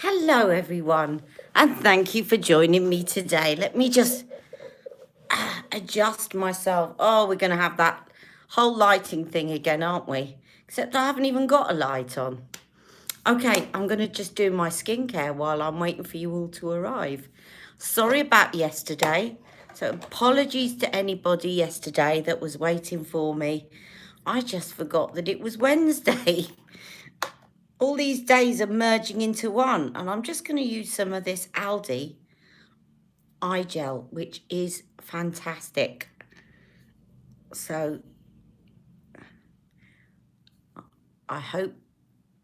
Hello everyone, and thank you for joining me today. Let me just adjust myself. Oh, we're going to have that whole lighting thing again, aren't we? Except I haven't even got a light on. Okay, I'm going to just do my skincare while I'm waiting for you all to arrive. Sorry about yesterday. So apologies to anybody yesterday that was waiting for me. I just forgot that it was Wednesday. All these days are merging into one, and I'm just going to use some of this Aldi eye gel, which is fantastic. So I hope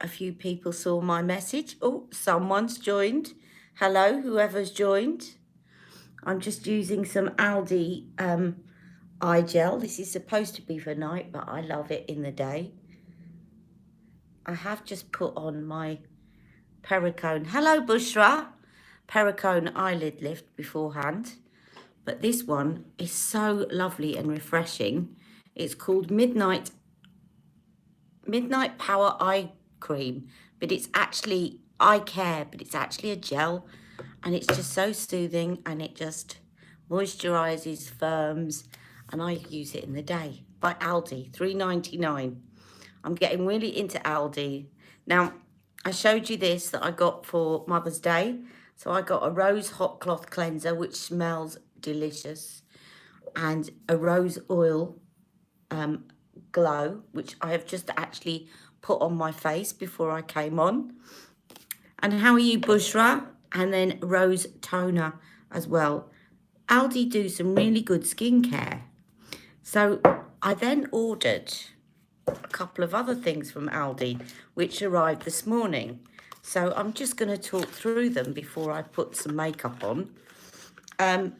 a few people saw my message. Oh, someone's joined. Hello, whoever's joined. I'm just using some Aldi eye gel. This is supposed to be for night, but I love it in the day. I have just put on my Perricone. Hello, Bushra. Perricone eyelid lift beforehand. But this one is so lovely and refreshing. It's called Midnight Power Eye Cream, but it's actually eye care, but it's actually a gel, and it's just so soothing, and it just moisturizes, firms, and I use it in the day. By Aldi, $3.99. I'm getting really into Aldi. Now, I showed you this that I got for Mother's Day. So I got a rose hot cloth cleanser, which smells delicious, and a rose oil glow, which I have just actually put on my face before I came on. And how are you, Bushra? And then rose toner as well. Aldi do some really good skincare. So I then ordered a couple of other things from Aldi, which arrived this morning. So I'm just going to talk through them before I put some makeup on.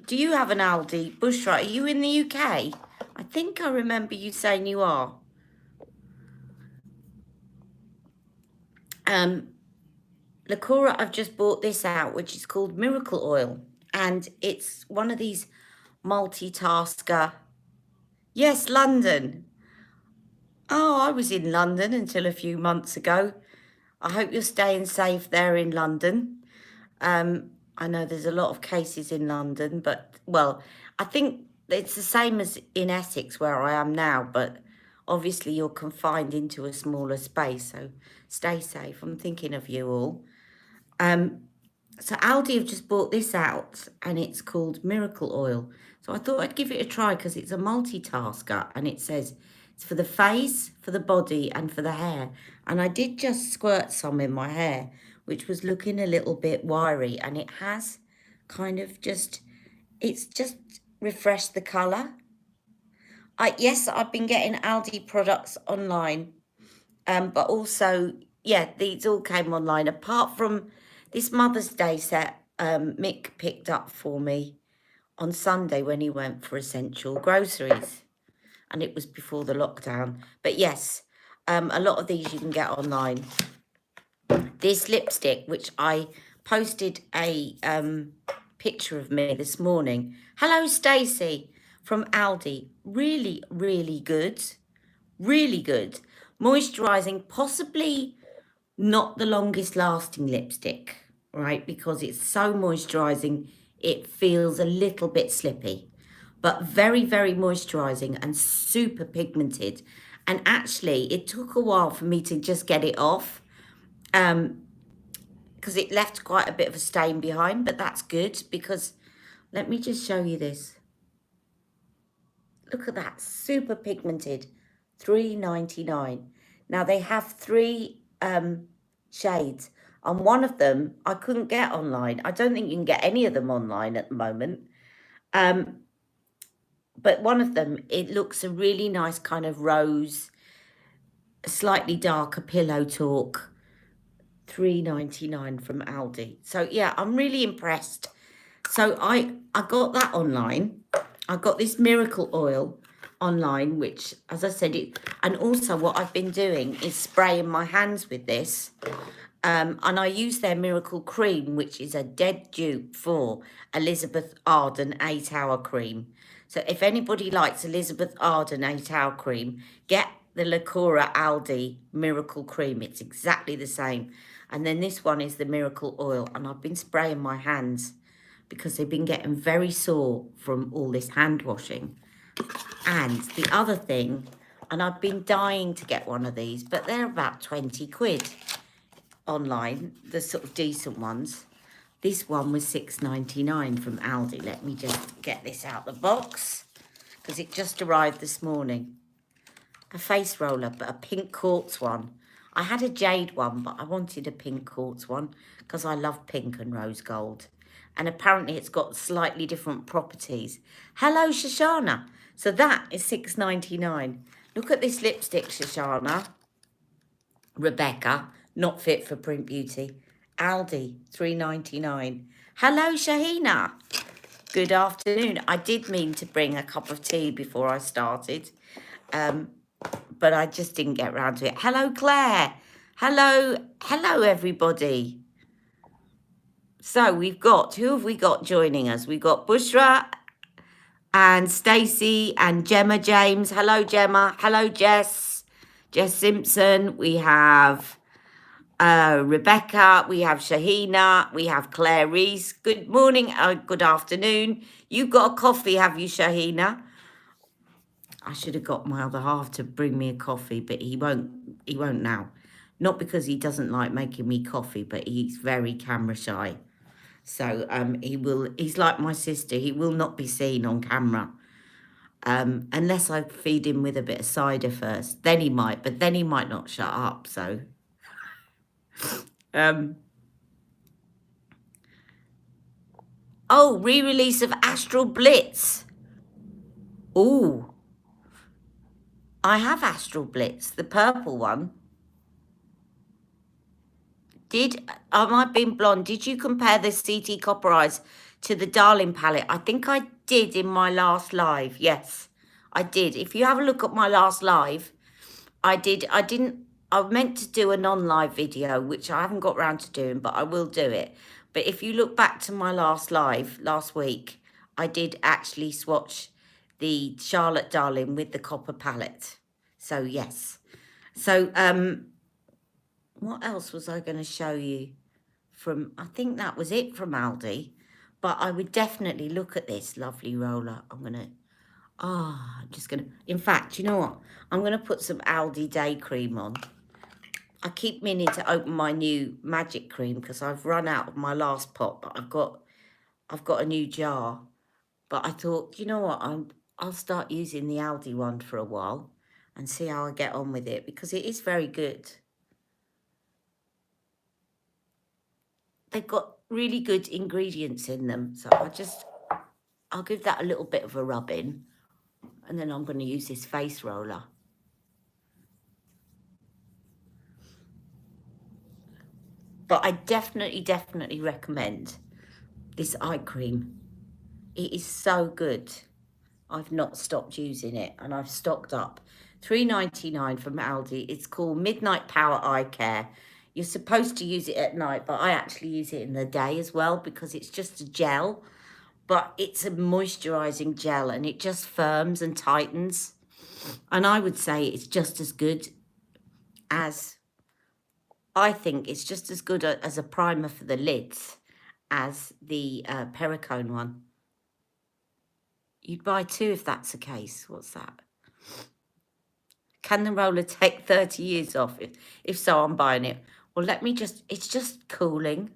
Do you have an Aldi? Bushra, are you in the UK? I think I remember you saying you are. Lacura, I've just bought this out, which is called Miracle Oil. And it's one of these multitasker. Yes, London. Oh, I was in London until a few months ago. I hope you're staying safe there in London. I know there's a lot of cases in London, but, well, I think it's the same as in Essex where I am now, but obviously you're confined into a smaller space, so stay safe. I'm thinking of you all. So Aldi have just bought this out, and it's called Miracle Oil. So I thought I'd give it a try because it's a multitasker, and it says it's for the face, for the body, and for the hair. And I did just squirt some in my hair, which was looking a little bit wiry, and it has kind of it's just refreshed the colour. Yes, I've been getting Aldi products online, but also, yeah, these all came online. Apart from this Mother's Day set, Mick picked up for me on Sunday when he went for essential groceries, and it was before the lockdown. But yes, a lot of these you can get online. This lipstick, which I posted a picture of me this morning. Hello, Stacey from Aldi. Really, really good. Really good. Moisturising, possibly not the longest lasting lipstick, right? Because it's so moisturising, it feels a little bit slippy. But very, very moisturising and super pigmented. And actually, it took a while for me to just get it off. Because it left quite a bit of a stain behind, but that's good because let me just show you this. Look at that, super pigmented, $3.99. Now they have 3 shades, and one of them I couldn't get online. I don't think you can get any of them online at the moment. But one of them, it looks a really nice kind of rose, slightly darker pillow talk. $3.99 from Aldi. So yeah, I'm really impressed. So I got that online. I got this Miracle Oil online, which, as I said, and also what I've been doing is spraying my hands with this. And I use their Miracle Cream, which is a dead dupe for Elizabeth Arden 8-hour cream. So if anybody likes Elizabeth Arden 8-hour cream, get the Lacura Aldi Miracle Cream. It's exactly the same. And then this one is the Miracle Oil. And I've been spraying my hands because they've been getting very sore from all this hand washing. And the other thing, and I've been dying to get one of these, but they're about 20 quid online, the sort of decent ones. This one was £6.99 from Aldi. Let me just get this out the box because it just arrived this morning. A face roller, but a pink quartz one. I had a jade one, but I wanted a pink quartz one because I love pink and rose gold. And apparently it's got slightly different properties. Hello, Shoshana. So that is £6.99. Look at this lipstick, Shoshana. Rebecca, not fit for print beauty. Aldi, £3.99. Hello, Shahina. Good afternoon. I did mean to bring a cup of tea before I started, but I just didn't get around to it. Hello, Claire. Hello, everybody. So we've got, who have we got joining us? We've got Bushra and Stacey and Gemma James. Hello, Gemma. Hello, Jess Simpson. We have Rebecca, we have Shahina, we have Claire Reese. Good morning, good afternoon. You've got a coffee, have you, Shahina? I should have got my other half to bring me a coffee, but he won't now. Not because he doesn't like making me coffee, but he's very camera shy. So he's like my sister, he will not be seen on camera. Unless I feed him with a bit of cider first. Then he might, but then he might not shut up, so... Oh, re-release of Astral Blitz. Oh, I have Astral Blitz, the purple one. I might be blonde. Did you compare the CT Copper Eyes to the Darling palette? I think I did in my last live. Yes, I did. If you have a look at my last live, I did. I meant to do a non-live video, which I haven't got around to doing, but I will do it. But if you look back to my last live last week, I did actually swatch the Charlotte Darling with the copper palette. So yes. So what else was I going to show you from? I think that was it from Aldi. But I would definitely look at this lovely roller. I'm just going to, in fact, you know what? I'm going to put some Aldi Day Cream on. I keep meaning to open my new magic cream because I've run out of my last pot, but I've got a new jar. But I thought, you know what? I'll start using the Aldi one for a while and see how I get on with it because it is very good. They've got really good ingredients in them. So I'll give that a little bit of a rub in. And then I'm going to use this face roller. But I definitely recommend this eye cream. It is so good. I've not stopped using it and I've stocked up. £3.99 from Aldi. It's called Midnight Power Eye Care. You're supposed to use it at night, but I actually use it in the day as well because it's just a gel. But it's a moisturising gel and it just firms and tightens. And I would say it's just as good as... I think it's just as good as a primer for the lids as the Perricone one. You'd buy two if that's the case. What's that? Can the roller take 30 years off? If so, I'm buying it. Well, let me just... It's just cooling.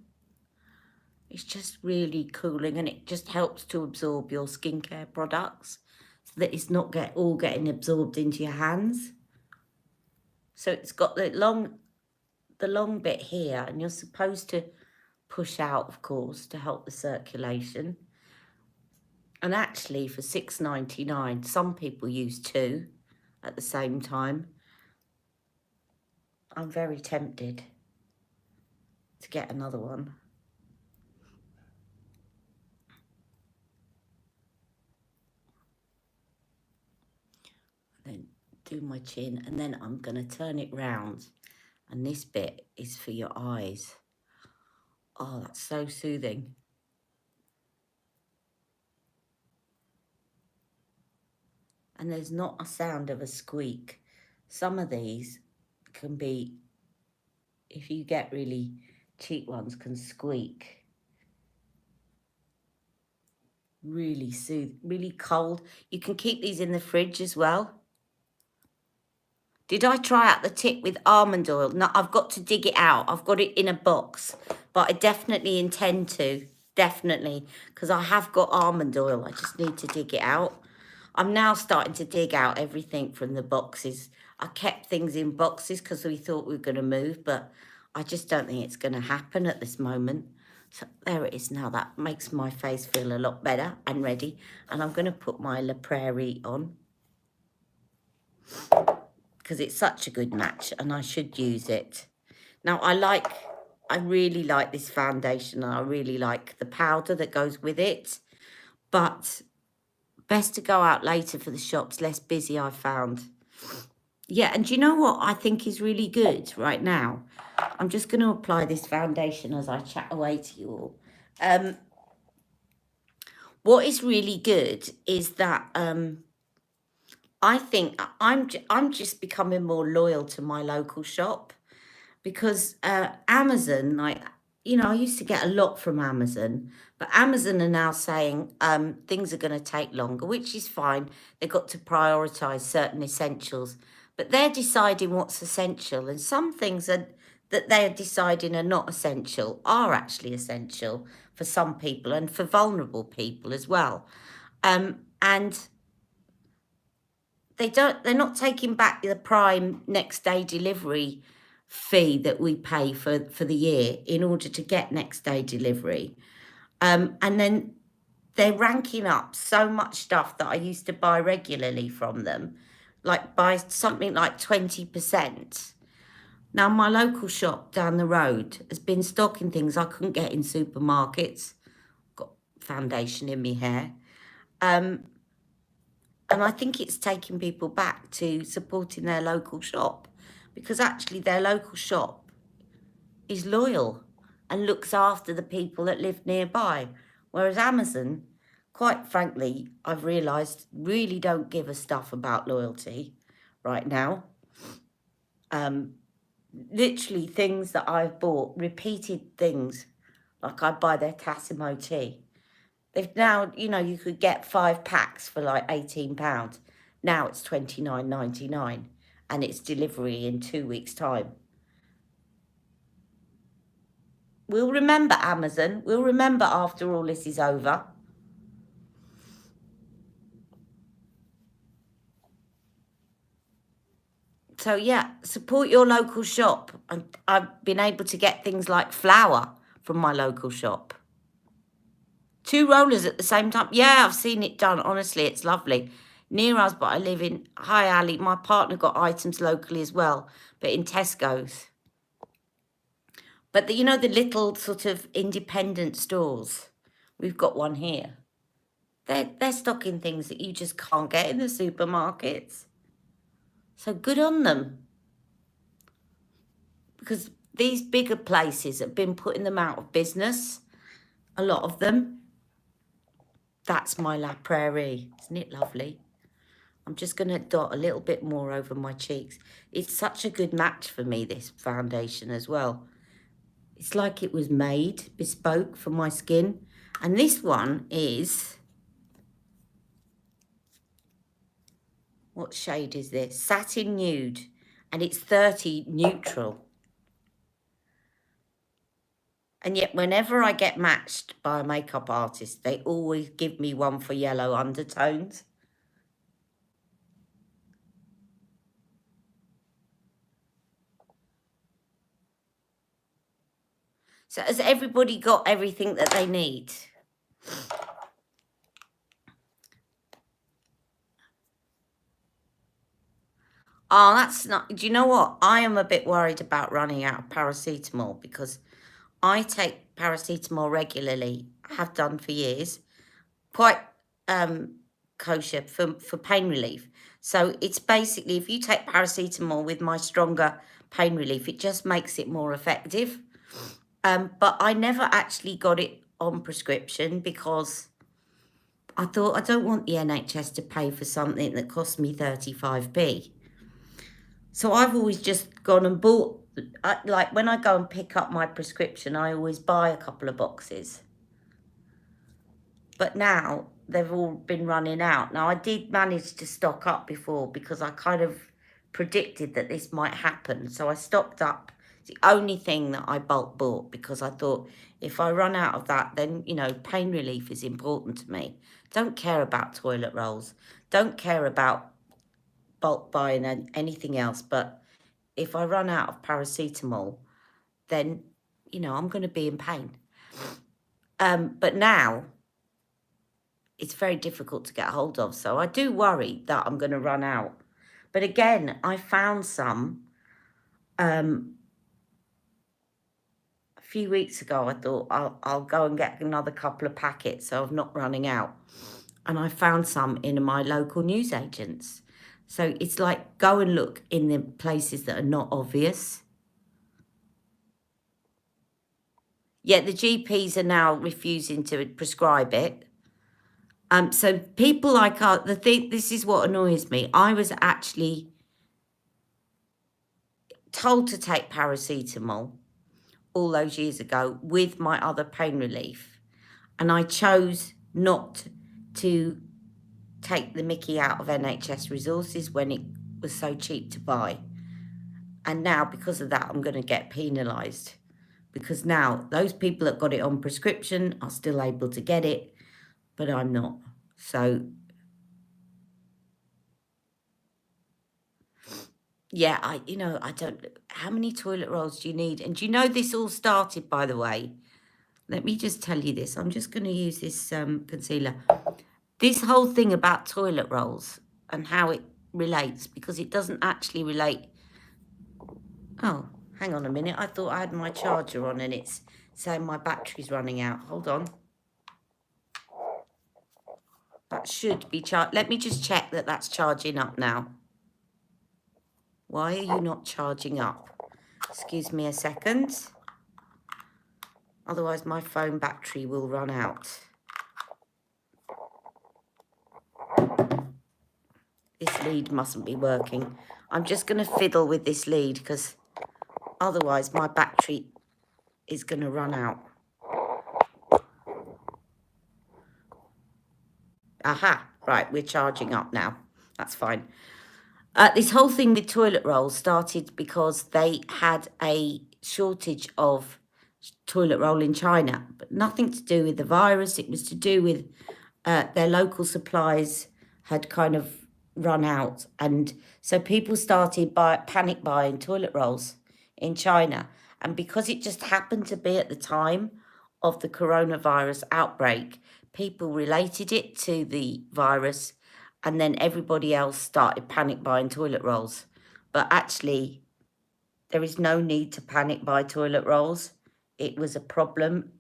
It's just really cooling and it just helps to absorb your skincare products so that it's not all getting absorbed into your hands. So it's got the long bit here and you're supposed to push out, of course, to help the circulation. And actually for £6.99, some people use two at the same time. I'm very tempted to get another one. Then do my chin and then I'm going to turn it round. And this bit is for your eyes. Oh, that's so soothing. And there's not a sound of a squeak. some of these can be, if you get really cheap ones, can squeak. Really really cold. You can keep these in the fridge as well. Did I try out the tip with almond oil? No, I've got to dig it out. I've got it in a box, but I definitely intend to, definitely, because I have got almond oil. I just need to dig it out. I'm now starting to dig out everything from the boxes. I kept things in boxes because we thought we were going to move, but I just don't think it's going to happen at this moment. So there it is now. That makes my face feel a lot better and ready. And I'm going to put my La Prairie on, because it's such a good match and I should use it. Now, I really like this foundation and I really like the powder that goes with it, but best to go out later for the shops, less busy I found. Yeah, and do you know what I think is really good right now? I'm just going to apply this foundation as I chat away to you all. What is really good is that I think I'm just becoming more loyal to my local shop, because Amazon, like, you know, I used to get a lot from Amazon, but Amazon are now saying things are going to take longer, which is fine. They've got to prioritize certain essentials, but they're deciding what's essential, and some things that they're deciding are not essential are actually essential for some people and for vulnerable people as well. And they're not taking back the Prime next day delivery fee that we pay for the year in order to get next day delivery. And then they're ranking up so much stuff that I used to buy regularly from them, like by something like 20%. Now, my local shop down the road has been stocking things I couldn't get in supermarkets. Got foundation in my hair. And I think it's taking people back to supporting their local shop, because actually their local shop is loyal and looks after the people that live nearby. Whereas Amazon, quite frankly, I've realised, really don't give a stuff about loyalty right now. Literally things that I've bought, repeated things, like I buy their Tassimo tea. They've now, you know, you could get 5 packs for like £18. Now it's £29.99 and it's delivery in 2 weeks' time. We'll remember Amazon. We'll remember after all this is over. So yeah, support your local shop. I've been able to get things like flour from my local shop. 2 rollers at the same time. Yeah, I've seen it done. Honestly, it's lovely. Near us, but I live in... Hi, Ali. My partner got items locally as well, but in Tesco's. But, you know, the little sort of independent stores, we've got one here. They're stocking things that you just can't get in the supermarkets. So good on them. Because these bigger places have been putting them out of business, a lot of them. That's my La Prairie. Isn't it lovely? I'm just going to dot a little bit more over my cheeks. It's such a good match for me, this foundation as well. It's like it was made, bespoke for my skin. And this one is... What shade is this? Satin Nude. And it's 30 neutral. And yet whenever I get matched by a makeup artist, they always give me one for yellow undertones. So has everybody got everything that they need? Oh, that's not... Do you know what? I am a bit worried about running out of paracetamol, because I take paracetamol regularly, have done for years, quite kosher for pain relief. So it's basically, if you take paracetamol with my stronger pain relief, it just makes it more effective. But I never actually got it on prescription, because I thought, I don't want the NHS to pay for something that cost me 35p. So I've always just gone and bought, like when I go and pick up my prescription, I always buy a couple of boxes. But now they've all been running out. Now I did manage to stock up before because I kind of predicted that this might happen. So I stocked up. It's the only thing that I bulk bought because I thought if I run out of that, then, you know, pain relief is important to me. Don't care about toilet rolls. Don't care about bulk buying and anything else. But if I run out of paracetamol, then, you know, I'm going to be in pain. But now it's very difficult to get hold of. So I do worry that I'm going to run out. But again, I found some a few weeks ago. I thought I'll go and get another couple of packets so I'm not running out. And I found some in my local newsagents. So it's like go and look in the places that are not obvious. Yet the GPs are now refusing to prescribe it. So people like this is what annoys me. I was actually told to take paracetamol all those years ago with my other pain relief, and I chose not to take the mickey out of NHS resources when it was so cheap to buy. And now because of that, I'm going to get penalised because now those people that got it on prescription are still able to get it, but I'm not. So yeah, I don't, how many toilet rolls do you need? And do you know this all started, by the way? Let me just tell you this. I'm just going to use this concealer. This whole thing about toilet rolls and how it relates, because it doesn't actually relate. Oh, hang on a minute. I thought I had my charger on and it's saying my battery's running out. Hold on. That should be charged. Let me just check that that's charging up now. Why are you not charging up? Excuse me a second. Otherwise my phone battery will run out. This lead mustn't be working. I'm just going to fiddle with this lead because otherwise my battery is going to run out. Aha, right, we're charging up now. That's fine. This whole thing with toilet rolls started because they had a shortage of toilet roll in China, but nothing to do with the virus. It was to do with their local supplies had kind of run out. And so people started panic buying toilet rolls in China. And because it just happened to be at the time of the coronavirus outbreak, people related it to the virus, and then everybody else started panic buying toilet rolls. But actually, there is no need to panic buy toilet rolls. It was a problem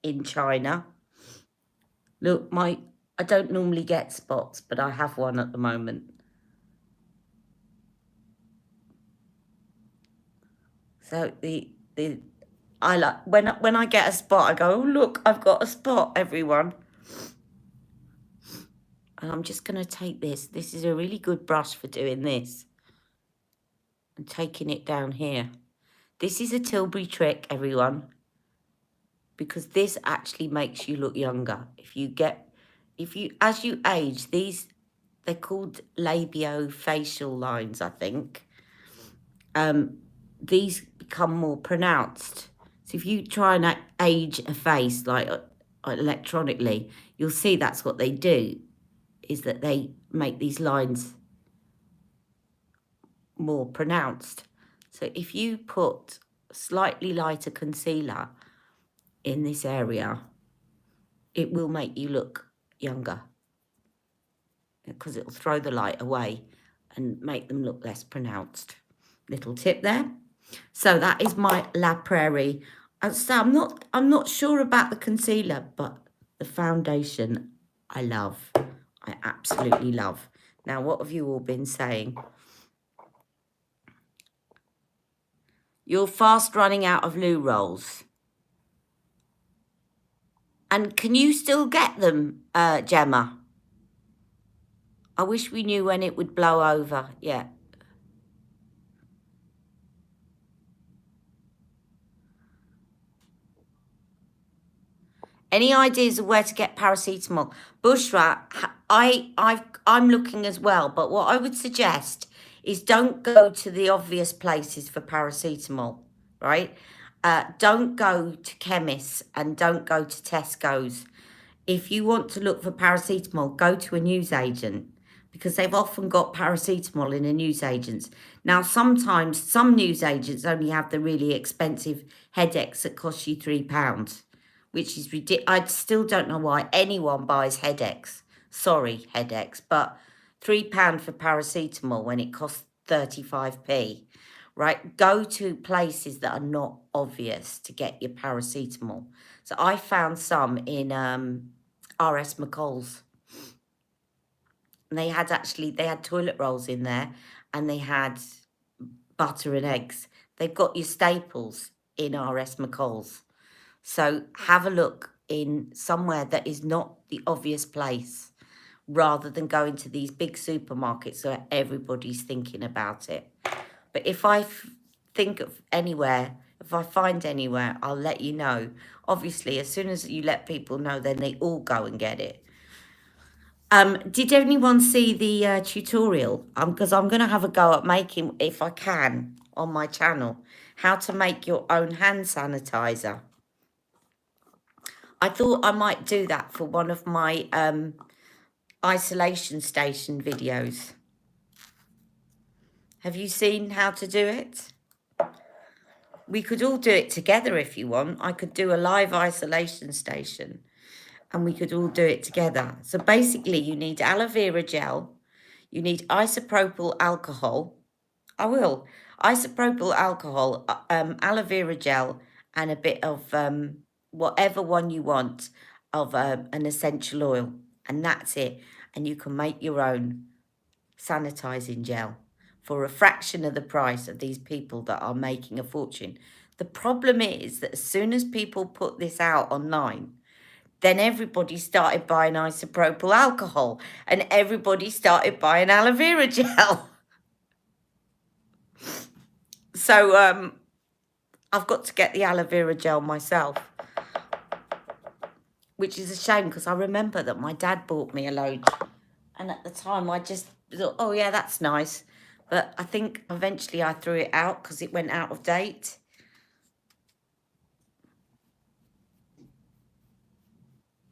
in China. Look, I don't normally get spots, but I have one at the moment. So I like when I get a spot, I go, oh look, I've got a spot, everyone. And I'm just going to take this. This is a really good brush for doing this. And taking it down here. This is a Tilbury trick, everyone. Because this actually makes you look younger. As you age, they're called labiofacial lines, I think. These become more pronounced. So if you try and age a face like electronically, you'll see that's what they do, is that they make these lines more pronounced. So if you put slightly lighter concealer in this area, it will make you look younger because it'll throw the light away and make them look less pronounced. Little tip there. So that is my La Prairie. So I'm not sure about the concealer, but the foundation I love. I absolutely love. Now, what have you all been saying? You're fast running out of loo rolls. And can you still get them, Gemma? I wish we knew when it would blow over. Yeah. Any ideas of where to get paracetamol? Bushra, I'm looking as well, but what I would suggest is don't go to the obvious places for paracetamol, right? Don't go to chemists and don't go to Tesco's. If you want to look for paracetamol, go to a newsagent because they've often got paracetamol in a newsagent's. Now, sometimes some newsagents only have the really expensive headaches that cost you £3, which is ridiculous. I still don't know why anyone buys headaches. Sorry, headaches, but £3 for paracetamol when it costs 35p, right? Go to places that are not obvious to get your paracetamol. So I found some in RS McCall's. And they had toilet rolls in there and they had butter and eggs. They've got your staples in RS McCall's. So have a look in somewhere that is not the obvious place rather than going to these big supermarkets where everybody's thinking about it. But if I think of anywhere, if I find anywhere, I'll let you know. Obviously, as soon as you let people know, then they all go and get it. Did anyone see the tutorial? Because I'm going to have a go at making, if I can, on my channel, how to make your own hand sanitizer. I thought I might do that for one of my isolation station videos. Have you seen how to do it? We could all do it together if you want. I could do a live isolation station and we could all do it together. So basically you need aloe vera gel, you need isopropyl alcohol. I will. Isopropyl alcohol, aloe vera gel, and a bit of whatever one you want of an essential oil. And that's it. And you can make your own sanitizing gel for a fraction of the price of these people that are making a fortune. The problem is that as soon as people put this out online, then everybody started buying isopropyl alcohol and everybody started buying aloe vera gel. So I've got to get the aloe vera gel myself, which is a shame because I remember that my dad bought me a load. And at the time I just thought, oh yeah, that's nice. But I think eventually I threw it out because it went out of date.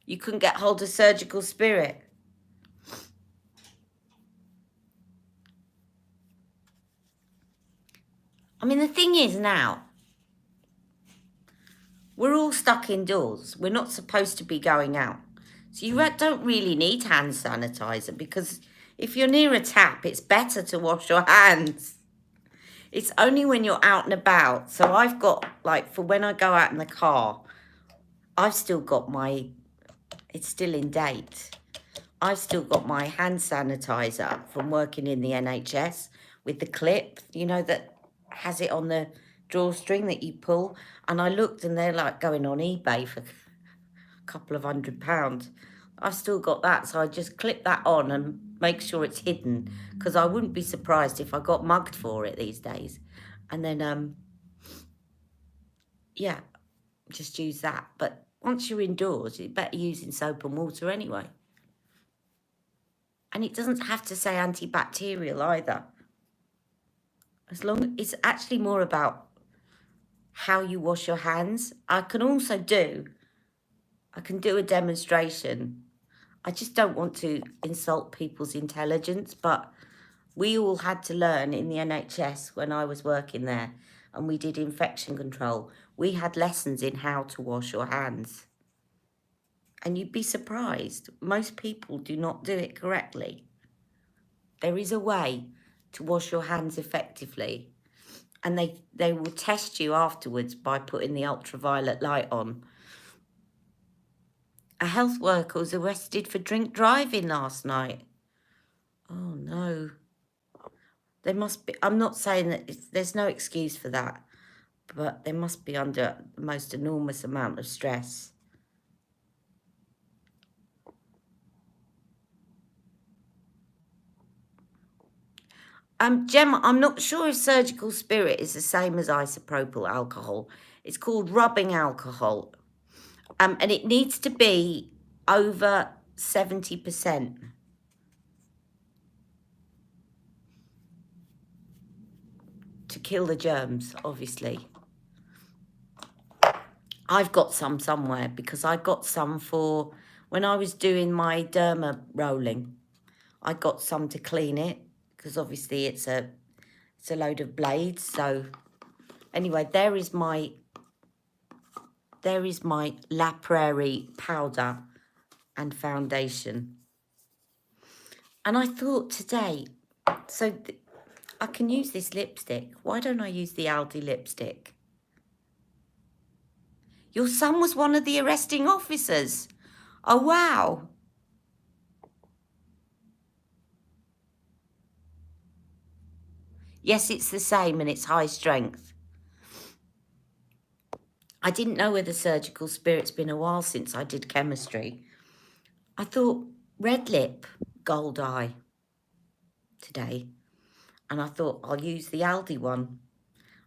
You couldn't get hold of Surgical Spirit. I mean, the thing is now, we're all stuck indoors. We're not supposed to be going out. So you don't really need hand sanitizer because if you're near a tap, it's better to wash your hands. It's only when you're out and about. So I've got, like, for when I go out in the car, I've still got my, it's still in date. I've still got my hand sanitizer from working in the NHS with the clip, you know, that has it on the drawstring that you pull. And I looked and they're like going on eBay for a couple of £100. I've still got that, so I just clip that on and make sure it's hidden because I wouldn't be surprised if I got mugged for it these days. And then, yeah, just use that. But once you're indoors, it's better using soap and water anyway. And it doesn't have to say antibacterial either. As long it's actually more about how you wash your hands. I can do a demonstration. I just don't want to insult people's intelligence, but we all had to learn in the NHS when I was working there and we did infection control. We had lessons in how to wash your hands. And you'd be surprised. Most people do not do it correctly. There is a way to wash your hands effectively. And they will test you afterwards by putting the ultraviolet light on. A health worker was arrested for drink driving last night. Oh, no. They must be, I'm not saying that there's no excuse for that, but they must be under the most enormous amount of stress. Gemma, I'm not sure if Surgical Spirit is the same as isopropyl alcohol. It's called rubbing alcohol. And it needs to be over 70% to kill the germs, obviously. I've got some somewhere because I got some for when I was doing my derma rolling. I got some to clean it because obviously it's a load of blades. So anyway, there is my La Prairie powder and foundation. And I thought today, so I can use this lipstick. Why don't I use the Aldi lipstick? Your son was one of the arresting officers. Oh, wow. Yes, it's the same and it's high strength. I didn't know whether surgical spirit's been a while since I did chemistry. I thought red lip, gold eye today. And I thought I'll use the Aldi one.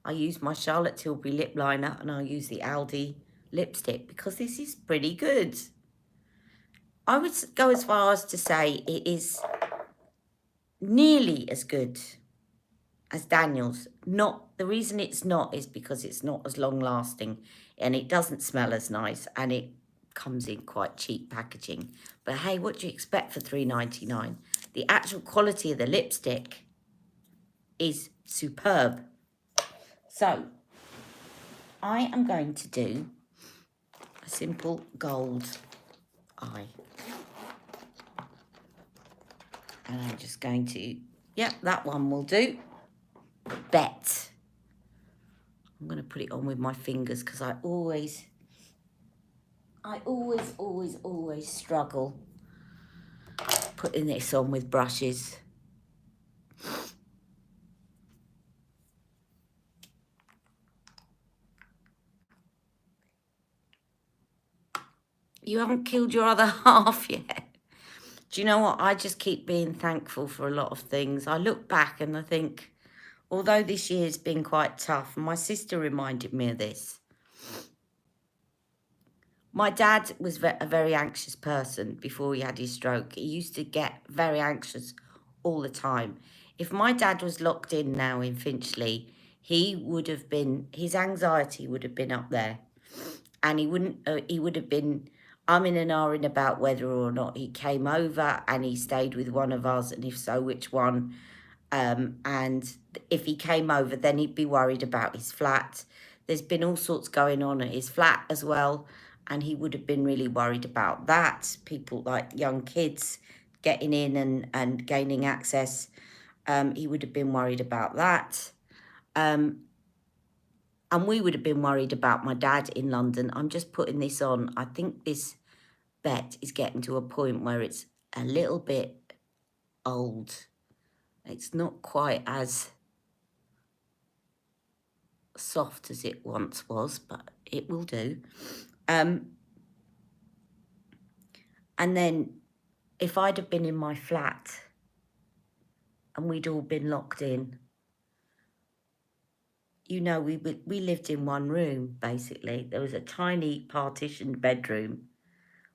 I use my Charlotte Tilbury lip liner and I'll use the Aldi lipstick because this is pretty good. I would go as far as to say it is nearly as good as Daniel's. The reason it's not is because it's not as long lasting and it doesn't smell as nice and it comes in quite cheap packaging. But hey, what do you expect for $3.99? The actual quality of the lipstick is superb. So I am going to do a simple gold eye. And I'm just going to, yep, that one will do. Bette. I'm going to put it on with my fingers because I always struggle putting this on with brushes. You haven't killed your other half yet. Do you know what? I just keep being thankful for a lot of things. I look back and I think, although this year's been quite tough, and my sister reminded me of this. My dad was a very anxious person before he had his stroke. He used to get very anxious all the time. If my dad was locked in now in Finchley, he would have been, his anxiety would have been up there. And he would have been umming and ahhing about whether or not he came over and he stayed with one of us, and if so, which one. And if he came over, then he'd be worried about his flat. There's been all sorts going on at his flat as well, and he would have been really worried about that. People like young kids getting in and gaining access. He would have been worried about that. And we would have been worried about my dad in London. I'm just putting this on. I think this Bette is getting to a point where it's a little bit old. It's not quite as soft as it once was, but it will do. And then if I'd have been in my flat and we'd all been locked in, you know, we lived in one room, basically. There was a tiny partitioned bedroom.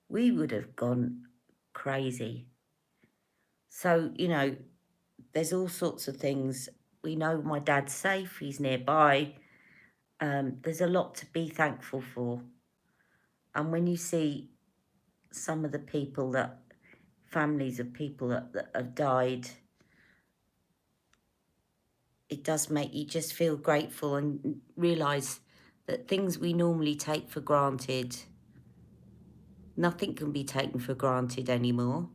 We would have gone crazy. So, you know, there's all sorts of things. We know my dad's safe. He's nearby. There's a lot to be thankful for. And when you see some of the people families of people that have died, it does make you just feel grateful and realise that things we normally take for granted, nothing can be taken for granted anymore.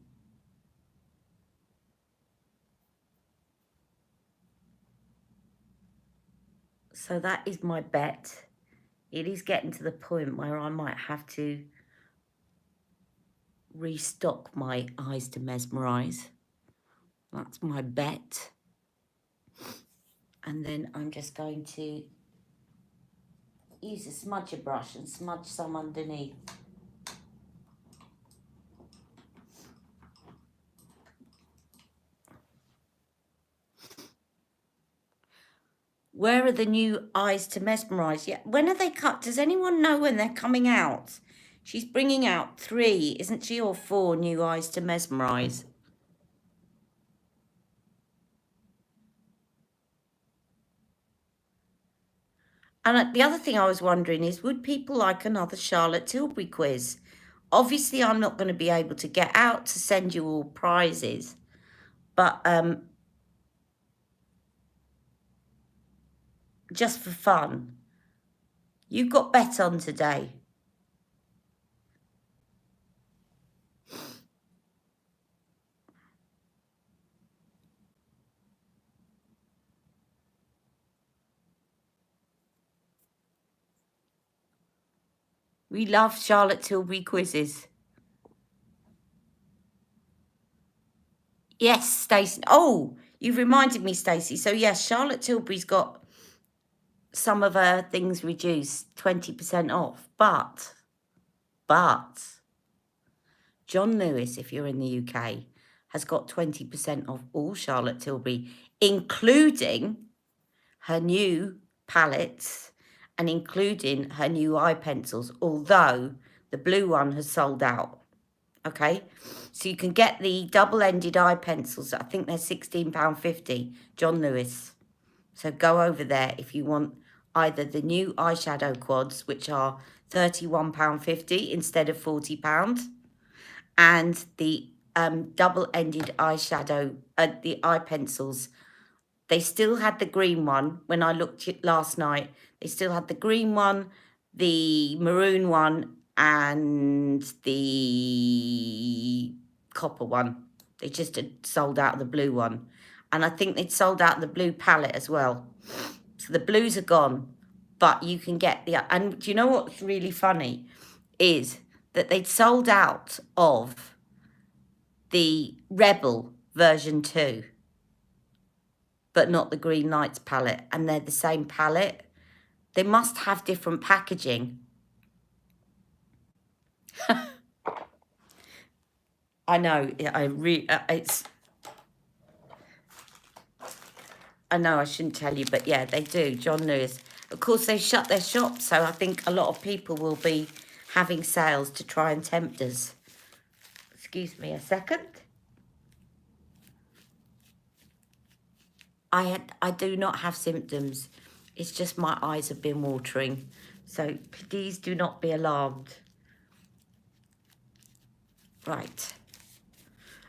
So that is my Bette. It is getting to the point where I might have to restock my Eyes to Mesmerise. That's my Bette. And then I'm just going to use a smudger brush and smudge some underneath. Where are the new Eyes to Mesmerise? Yeah, when are they cut? Does anyone know when they're coming out? She's bringing out 3, isn't she, or 4 new eyes to mesmerise. And the other thing I was wondering is, would people like another Charlotte Tilbury quiz? Obviously, I'm not going to be able to get out to send you all prizes, but just for fun, you got bet on today. We love Charlotte Tilbury quizzes. Yes, Stacey. Oh, you've reminded me, Stacey. So yes, Charlotte Tilbury's got some of her things reduced, 20% off. But John Lewis, if you're in the UK, has got 20% off all Charlotte Tilbury, including her new palettes and including her new eye pencils, although the blue one has sold out. Okay, so you can get the double-ended eye pencils. I think they're £16.50, John Lewis. So go over there if you want either the new eyeshadow quads, which are £31.50 instead of £40, and the double-ended eyeshadow, the eye pencils. They still had the green one when I looked at last night. They still had the green one, the maroon one, and the copper one. They just had sold out the blue one. And I think they'd sold out the blue palette as well. So the blues are gone, but you can get the... And do you know what's really funny? Is that they'd sold out of the Rebel version 2. But not the Green Lights palette, and they're the same palette. They must have different packaging. I know, I know I shouldn't tell you, but yeah, they do, John Lewis. Of course, they shut their shop, so I think a lot of people will be having sales to try and tempt us. Excuse me a second. I do not have symptoms. It's just my eyes have been watering. So please do not be alarmed. Right.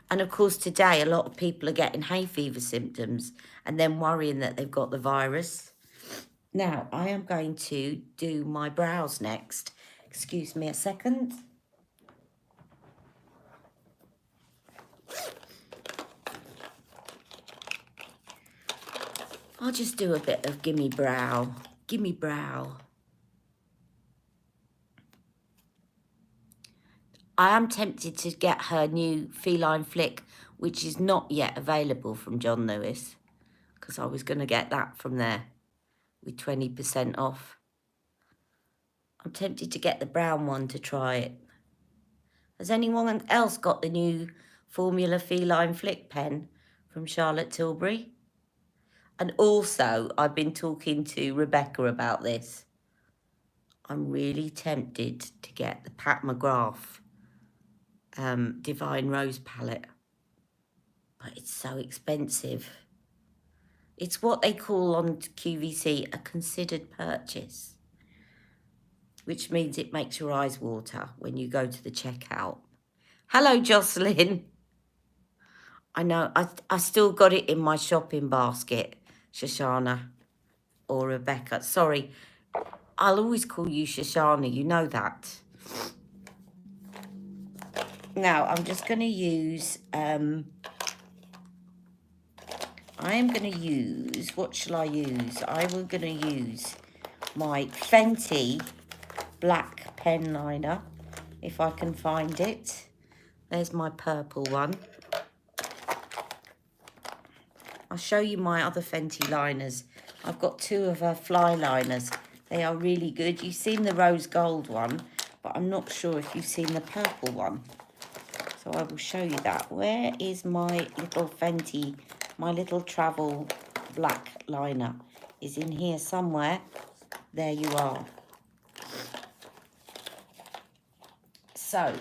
And of course today a lot of people are getting hay fever symptoms and then worrying that they've got the virus. Now I am going to do my brows next. Excuse me a second. I'll just do a bit of gimme brow. Gimme brow. I am tempted to get her new Feline Flick, which is not yet available from John Lewis, because I was going to get that from there with 20% off. I'm tempted to get the brown one to try it. Has anyone else got the new Formula Feline Flick pen from Charlotte Tilbury? And also, I've been talking to Rebecca about this. I'm really tempted to get the Pat McGrath Divine Rose palette. But it's so expensive. It's what they call on QVC a considered purchase, which means it makes your eyes water when you go to the checkout. Hello, Jocelyn. I know, I still got it in my shopping basket, Shoshana or Rebecca. Sorry, I'll always call you Shoshana, you know that. Now, I'm just going to use, I am going to use, what shall I use? I'm going to use my Fenty black pen liner, if I can find it. There's my purple one. I'll show you my other Fenty liners. I've got 2 of her fly liners. They are really good. You've seen the rose gold one, but I'm not sure if you've seen the purple one. So I will show you that. Where is my little Fenty, my little travel black liner? Is in here somewhere. There you are. So,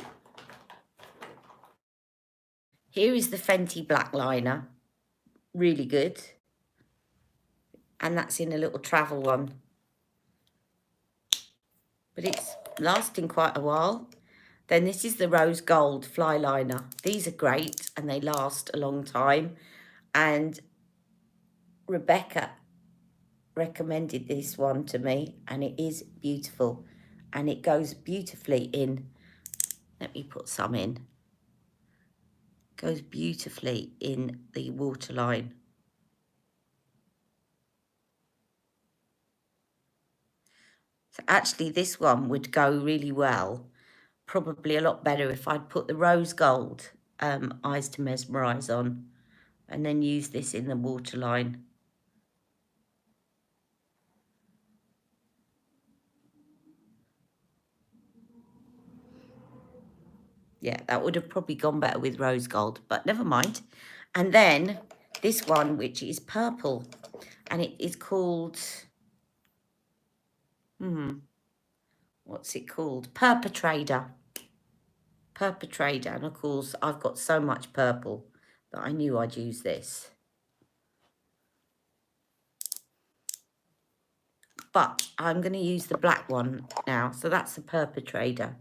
here is the Fenty black liner. Really good. And that's in a little travel one. But it's lasting quite a while. Then this is the rose gold fly liner. These are great and they last a long time. And Rebecca recommended this one to me and it is beautiful. And it goes beautifully in, let me put some in. Goes beautifully in the waterline. So actually this one would go really well. Probably a lot better if I'd put the rose gold Eyes to Mesmerise on and then use this in the waterline. Yeah, that would have probably gone better with rose gold, but never mind. And then this one, which is purple, and it is called, what's it called? Perpetrator. Perpetrator, and of course I've got so much purple that I knew I'd use this. But I'm going to use the black one now, so that's the Perpetrator.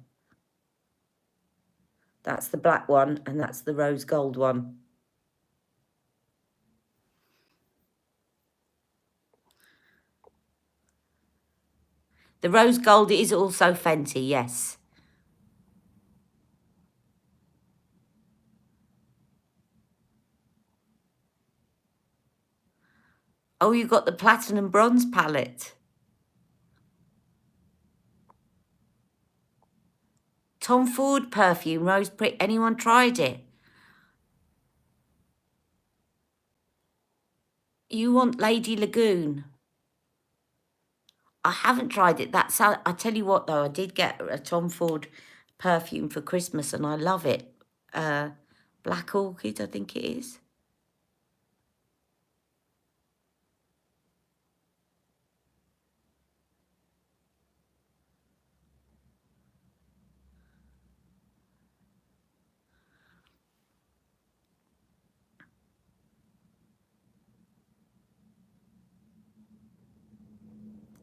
That's the black one, and that's the rose gold one. The rose gold is also Fenty, yes. Oh, you got the platinum bronze palette. Tom Ford perfume, rose prick. Anyone tried it? You want Lady Lagoon? I haven't tried it. That's how, I tell you what though, I did get a Tom Ford perfume for Christmas and I love it. Black Orchid, I think it is.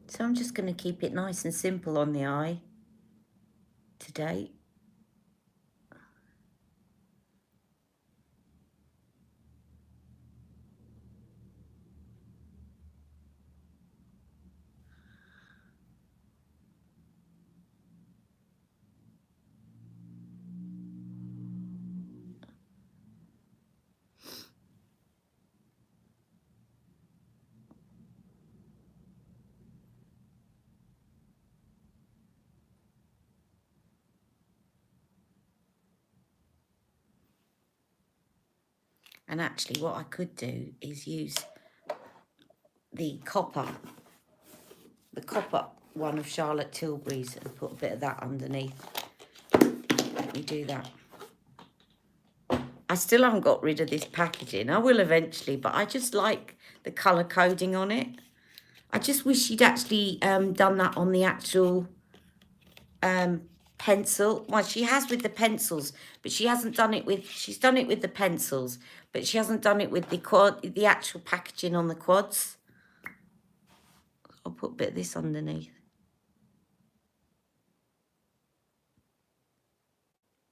So I'm just going to keep it nice and simple on the eye today. And actually what I could do is use the copper one of Charlotte Tilbury's and put a bit of that underneath. Let me do that. I still haven't got rid of this packaging. I will eventually, but I just like the colour coding on it. I just wish she'd actually done that on the actual pencil. Well, she has with the pencils, but she hasn't done it with, she's done it with the pencils, but she hasn't done it with the actual packaging on the quads. I'll put a bit of this underneath.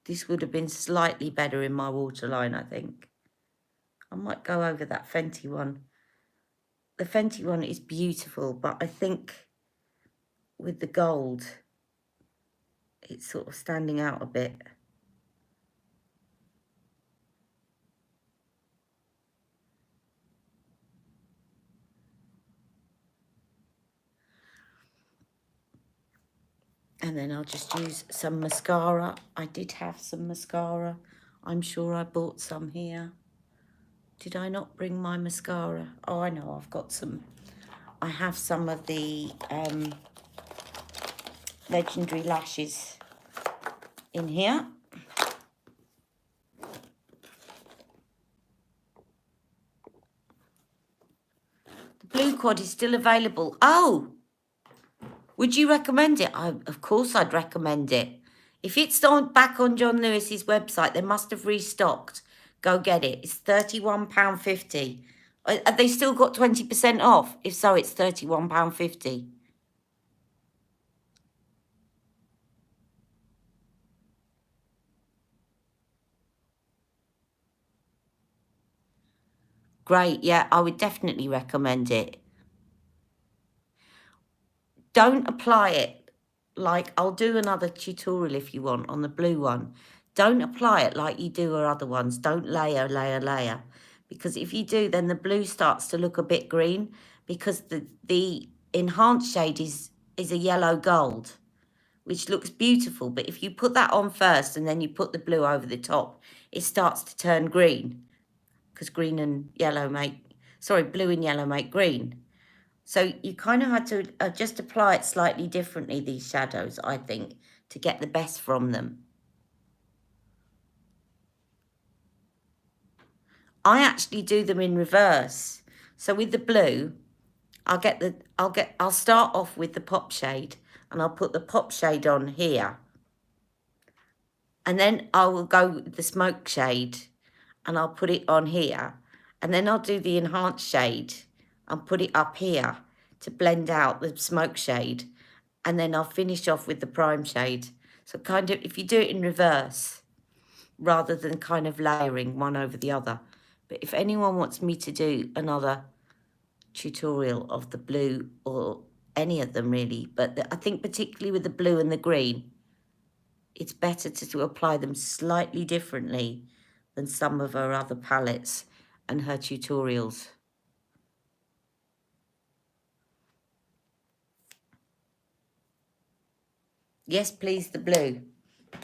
This would have been slightly better in my waterline, I think. I might go over that Fenty one. The Fenty one is beautiful, but I think with the gold, it's sort of standing out a bit. And then I'll just use some mascara. I did have some mascara. I'm sure I bought some here. Did I not bring my mascara? Oh, I know, I've got some. I have some of the Legendary Lashes in here. The blue quad is still available. Oh! Would you recommend it? Of course I'd recommend it. If it's on back on John Lewis's website, they must have restocked. Go get it. It's £31.50. Have they still got 20% off? If so, it's £31.50. Great, yeah, I would definitely recommend it. Don't apply it like, I'll do another tutorial if you want on the blue one. Don't apply it like you do our other ones. Don't layer. Because if you do, then the blue starts to look a bit green, because the enhanced shade is a yellow gold, which looks beautiful. But if you put that on first and then you put the blue over the top, it starts to turn green, because blue and yellow make green. So you kind of had to just apply it slightly differently, these shadows, I think, to get the best from them. I actually do them in reverse. So with the blue, I'll start off with the pop shade, and I'll put the pop shade on here. And then I will go with the smoke shade and I'll put it on here. And then I'll do the enhanced shade and put it up here to blend out the smoke shade. And then I'll finish off with the prime shade. So kind of, if you do it in reverse, rather than kind of layering one over the other. But if anyone wants me to do another tutorial of the blue, or any of them really, but I think particularly with the blue and the green, it's better to apply them slightly differently than some of her other palettes and her tutorials. Yes, please, the blue.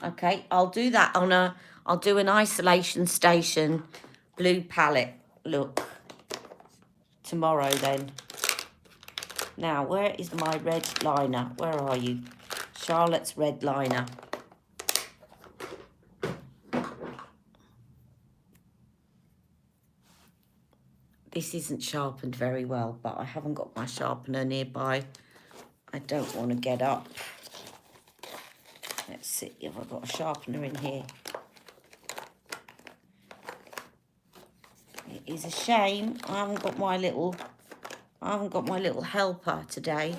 Okay, I'll do that on I'll do an Isolation Station blue palette look tomorrow then. Now, where is my red liner? Where are you? Charlotte's red liner. This isn't sharpened very well, but I haven't got my sharpener nearby. I don't want to get up. Let's see if I've got a sharpener in here. It is a shame I haven't got my little helper today.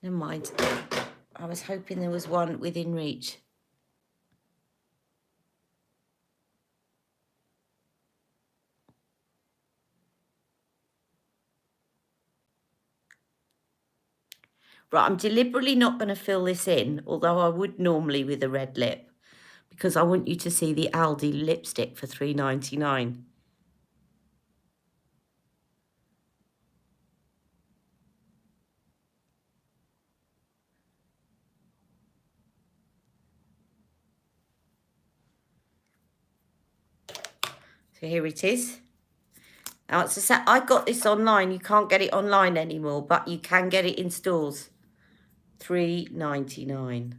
Never mind. I was hoping there was one within reach. Right, I'm deliberately not going to fill this in, although I would normally with a red lip, because I want you to see the Aldi lipstick for £3.99. So here it is. Now it's a set. I got this online. You can't get it online anymore, but you can get it in stores. £3.99.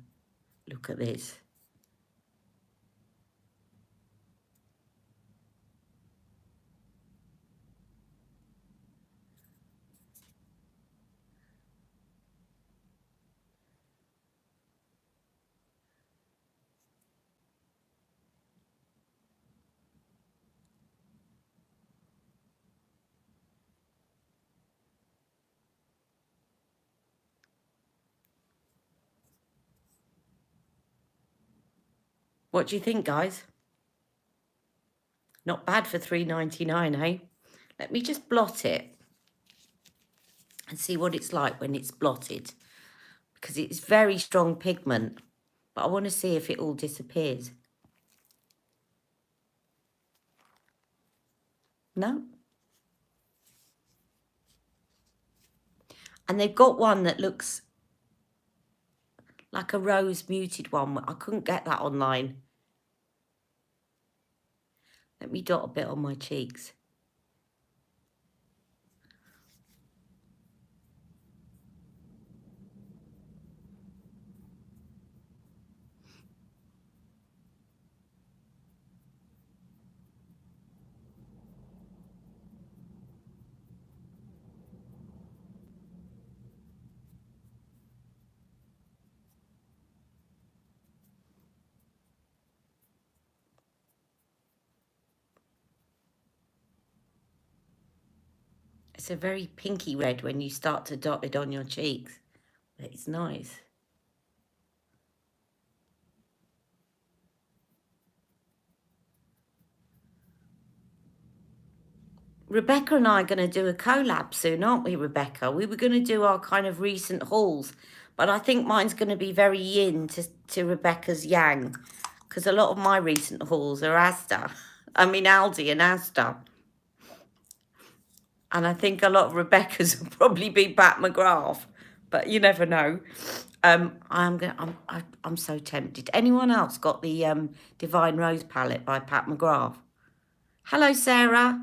Look at this. What do you think, guys? Not bad for £3.99, eh? Let me just blot it and see what it's like when it's blotted, because it's very strong pigment, but I want to see if it all disappears. No. And they've got one that looks like a rose muted one. I couldn't get that online. Let me dot a bit on my cheeks. It's a very pinky red when you start to dot it on your cheeks. But it's nice. Rebecca and I are going to do a collab soon, aren't we, Rebecca? We were going to do our kind of recent hauls, but I think mine's going to be very yin to Rebecca's yang, because a lot of my recent hauls are Asda. I mean, Aldi and Asda. And I think a lot of Rebecca's will probably be Pat McGrath, but you never know. I'm so tempted. Anyone else got the Divine Rose palette by Pat McGrath? Hello, Sarah.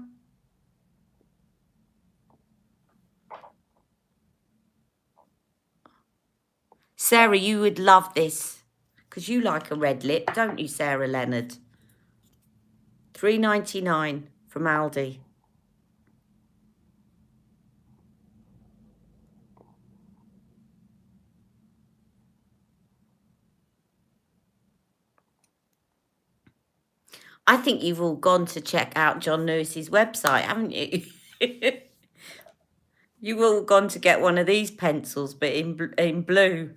Sarah, you would love this because you like a red lip, don't you, Sarah Leonard? $3.99 from Aldi. I think you've all gone to check out John Lewis's website, haven't you? You've all gone to get one of these pencils, but in blue.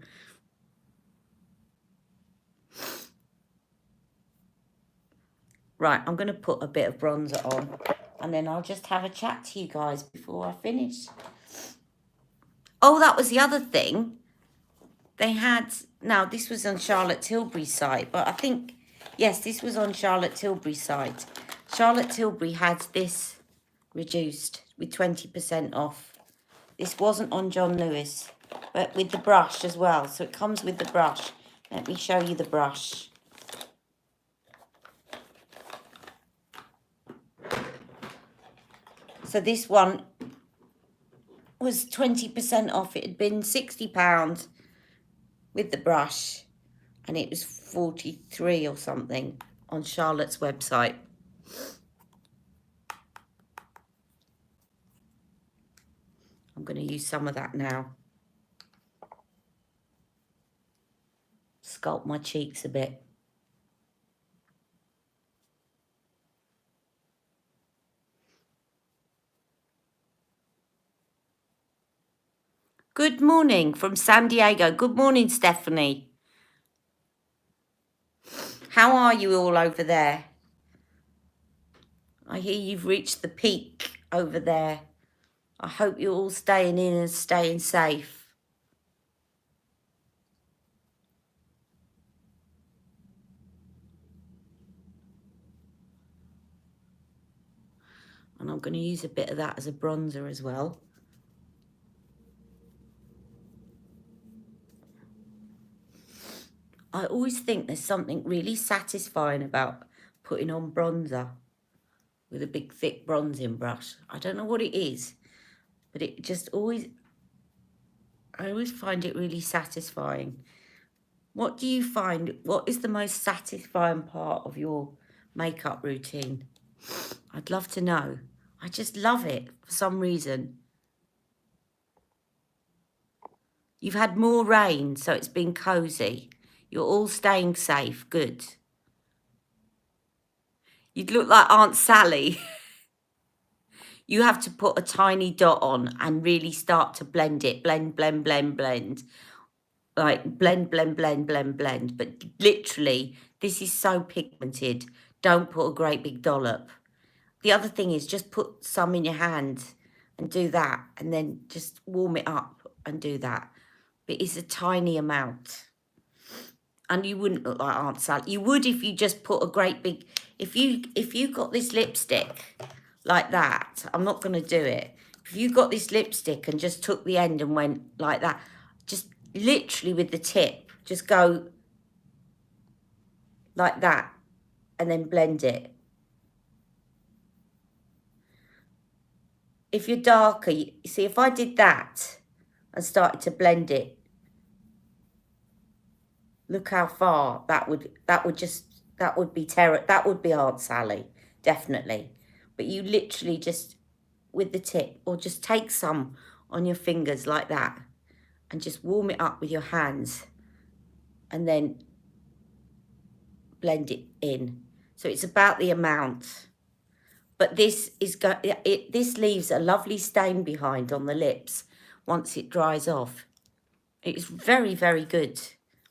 Right, I'm going to put a bit of bronzer on, and then I'll just have a chat to you guys before I finish. Oh, that was the other thing. They had, now this was on Charlotte Tilbury's site, but I think, yes, this was on Charlotte Tilbury's site. Charlotte Tilbury had this reduced with 20% off. This wasn't on John Lewis, but with the brush as well. So it comes with the brush. Let me show you the brush. So this one was 20% off. It had been £60 with the brush, and it was 43 or something on Charlotte's website. I'm going to use some of that now. Sculpt my cheeks a bit. Good morning from San Diego. Good morning, Stephanie. How are you all over there? I hear you've reached the peak over there. I hope you're all staying in and staying safe. And I'm going to use a bit of that as a bronzer as well. I always think there's something really satisfying about putting on bronzer with a big thick bronzing brush. I don't know what it is, but it just always, I always find it really satisfying. What do you find, what is the most satisfying part of your makeup routine? I'd love to know. I just love it for some reason. You've had more rain, so it's been cozy. You're all staying safe. Good. You'd look like Aunt Sally. You have to put a tiny dot on and really start to blend it. Blend, blend, blend, blend. Like blend, blend, blend, blend, blend. But literally, this is so pigmented. Don't put a great big dollop. The other thing is just put some in your hand and do that. And then just warm it up and do that. But it's a tiny amount. And you wouldn't look like Aunt Sally. You would if you just put a great big... If you got this lipstick like that, I'm not going to do it. If you got this lipstick and just took the end and went like that, just literally with the tip, just go like that and then blend it. If you're darker, you see, if I did that and started to blend it, look how far that would be terror. That would be Aunt Sally, definitely. But you literally just with the tip, or just take some on your fingers like that and just warm it up with your hands and then blend it in. So it's about the amount But this is this leaves a lovely stain behind on the lips once it dries off. It's very, very good.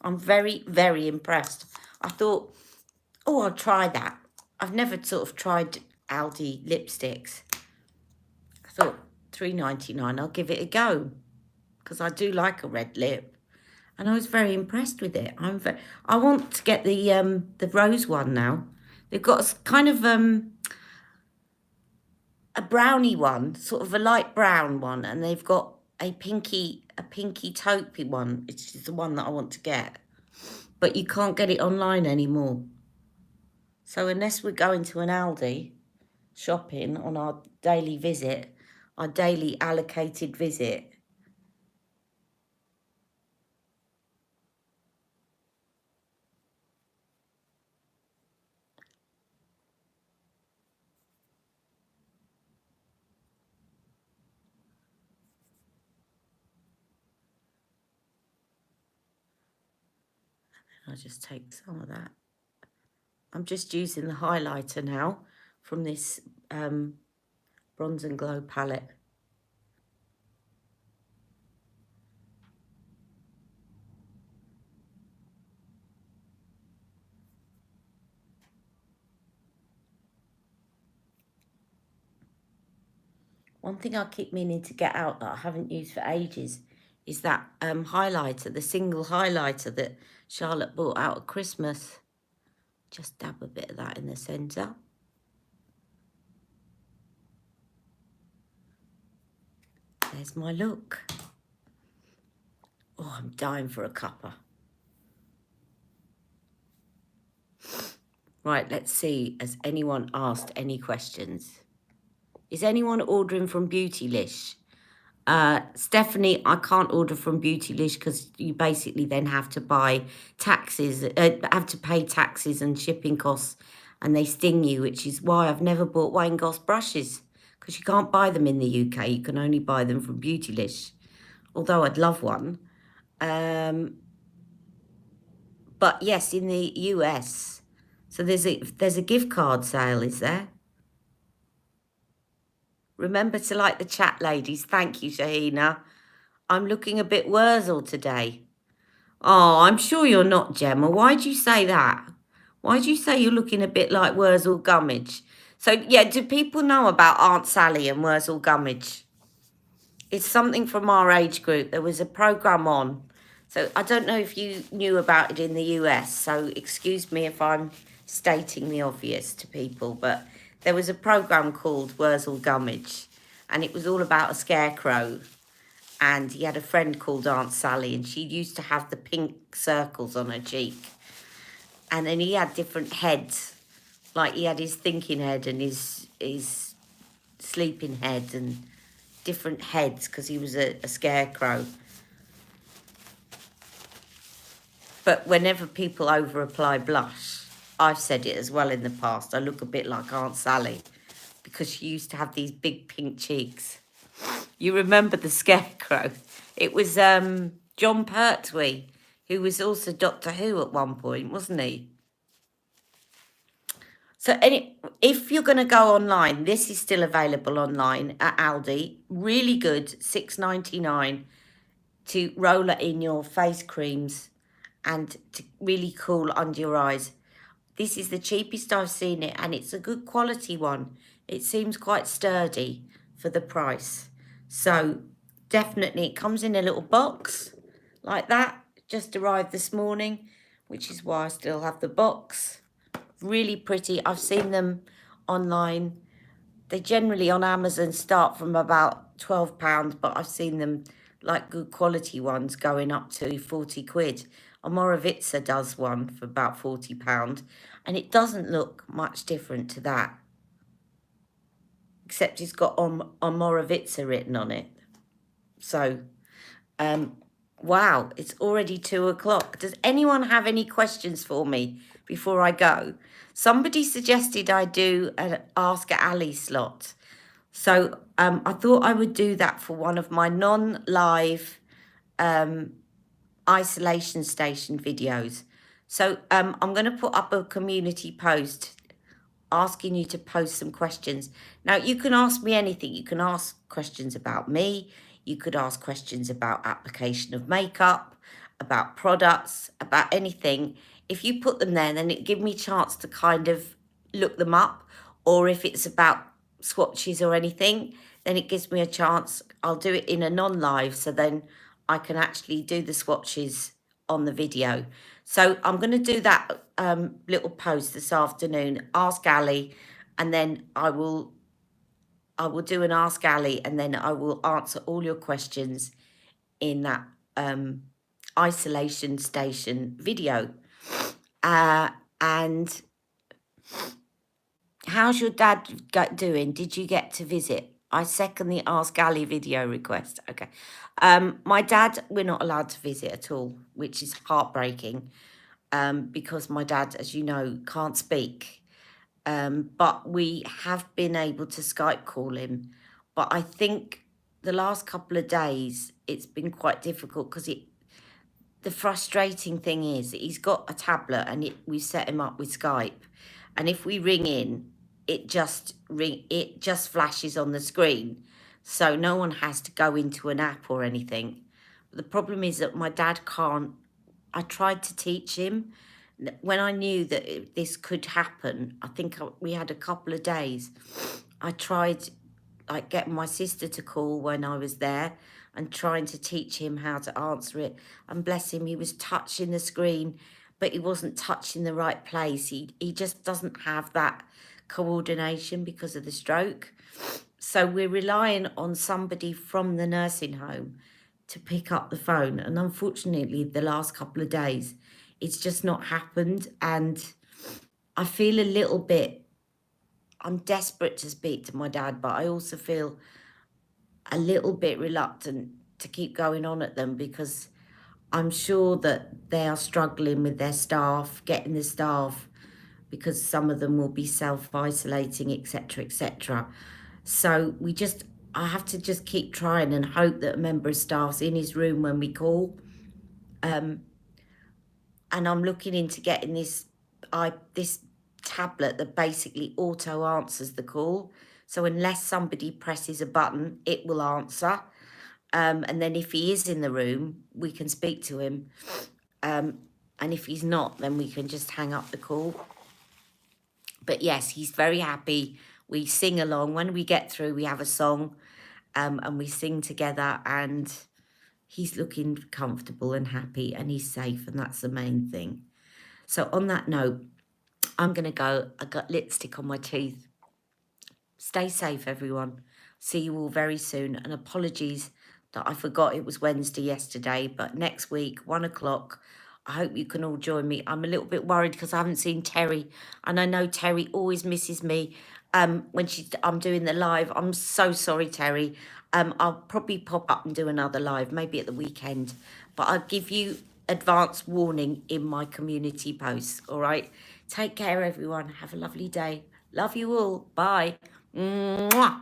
I'm very, very impressed. I thought, oh, I'll try that. I've never sort of tried Aldi lipsticks. I thought $3.99, I'll give it a go because I do like a red lip. And I was very impressed with it. I want to get the rose one now. They've got a kind of a brownie one, sort of a light brown one, and they've got a pinky taupey one, which is the one that I want to get. But you can't get it online anymore. So unless we're going to an Aldi shopping on our daily visit, our daily allocated visit, I'll just take some of that. I'm just using the highlighter now from this Bronze and Glow palette. One thing I keep meaning to get out that I haven't used for ages is that highlighter, the single highlighter that Charlotte bought out at Christmas. Just dab a bit of that in the centre. There's my look. Oh, I'm dying for a cuppa. Right, let's see. Has anyone asked any questions? Is anyone ordering from Beautylish? Stephanie, I can't order from Beautylish because you basically then have to buy taxes, have to pay taxes and shipping costs, and they sting you, which is why I've never bought Wayne Goss brushes, because you can't buy them in the UK. You can only buy them from Beautylish, although I'd love one. But yes, in the US. So there's a gift card sale, is there? Remember to like the chat, ladies. Thank you, Shahina. I'm looking a bit Wurzel today. Oh, I'm sure you're not, Gemma. Why'd you say that? Why'd you say you're looking a bit like Wurzel Gummidge? So, yeah, do people know about Aunt Sally and Wurzel Gummidge? It's something from our age group. There was a programme on. So I don't know if you knew about it in the US. So excuse me if I'm stating the obvious to people. But there was a programme called Wurzel Gummidge. And it was all about a scarecrow. And he had a friend called Aunt Sally. And she used to have the pink circles on her cheek. And then he had different heads. Like he had his thinking head and his sleeping head and different heads because he was a scarecrow. But whenever people over apply blush, I've said it as well in the past, I look a bit like Aunt Sally because she used to have these big pink cheeks. You remember the scarecrow? It was John Pertwee, who was also Doctor Who at one point, wasn't he? So if you're going to go online, this is still available online at Aldi. Really good, $6.99 to roll it in your face creams and to really cool under your eyes. This is the cheapest I've seen it, and it's a good quality one. It seems quite sturdy for the price. So definitely it comes in a little box like that. Just arrived this morning, which is why I still have the box. Really pretty. I've seen them online. They generally on Amazon start from about £12, but I've seen them like good quality ones going up to 40 quid. Amorovitza does one for about £40, and it doesn't look much different to that, except it's got Amorovitza written on it. So, wow, it's already 2 o'clock. Does anyone have any questions for me before I go? Somebody suggested I do an Ask Ali slot. So I thought I would do that for one of my non-live isolation station videos. So I'm going to put up a community post asking you to post some questions. Now, you can ask me anything. You can ask questions about me. You could ask questions about application of makeup, about products, about anything. If you put them there, then it gives me a chance to kind of look them up. Or if it's about swatches or anything, then it gives me a chance. I'll do it in a non-live, so then I can actually do the swatches on the video. So I'm going to do that little post this afternoon, Ask Ali, and then I will do an Ask Ali, and then I will answer all your questions in that isolation station video. And how's your dad doing? Did you get to visit? I second the Ask Ali video request. Okay. My dad, we're not allowed to visit at all, which is heartbreaking, because my dad, as you know, can't speak. But we have been able to Skype call him. But I think the last couple of days, it's been quite difficult because the frustrating thing is that he's got a tablet and we set him up with Skype. And if we ring in, it just flashes on the screen. So no one has to go into an app or anything. But the problem is that my dad can't. I tried to teach him. When I knew that this could happen, I think we had a couple of days. I tried like getting my sister to call when I was there and trying to teach him how to answer it. And bless him, he was touching the screen, but he wasn't touching the right place. He just doesn't have that coordination because of the stroke. So we're relying on somebody from the nursing home to pick up the phone. And unfortunately, the last couple of days, it's just not happened. And I feel a little bit, I'm desperate to speak to my dad, but I also feel a little bit reluctant to keep going on at them because I'm sure that they are struggling with their staff, getting the staff, because some of them will be self-isolating, etc., etc. So I have to just keep trying and hope that a member of staff's in his room when we call. And I'm looking into getting this tablet that basically auto answers the call. So unless somebody presses a button, it will answer. And then if he is in the room, we can speak to him. And if he's not, then we can just hang up the call. But yes, he's very happy. We sing along. When we get through, we have a song and we sing together, and he's looking comfortable and happy and he's safe, and that's the main thing. So on that note, I'm going to go. I got lipstick on my teeth. Stay safe, everyone. See you all very soon. And apologies that I forgot it was Wednesday yesterday, but next week, 1 o'clock, I hope you can all join me. I'm a little bit worried because I haven't seen Terry, and I know Terry always misses me when I'm doing the live. I'm so sorry, Terry. I'll probably pop up and do another live, maybe at the weekend, but I'll give you advance warning in my community posts, all right? Take care, everyone. Have a lovely day. Love you all. Bye. Mwah.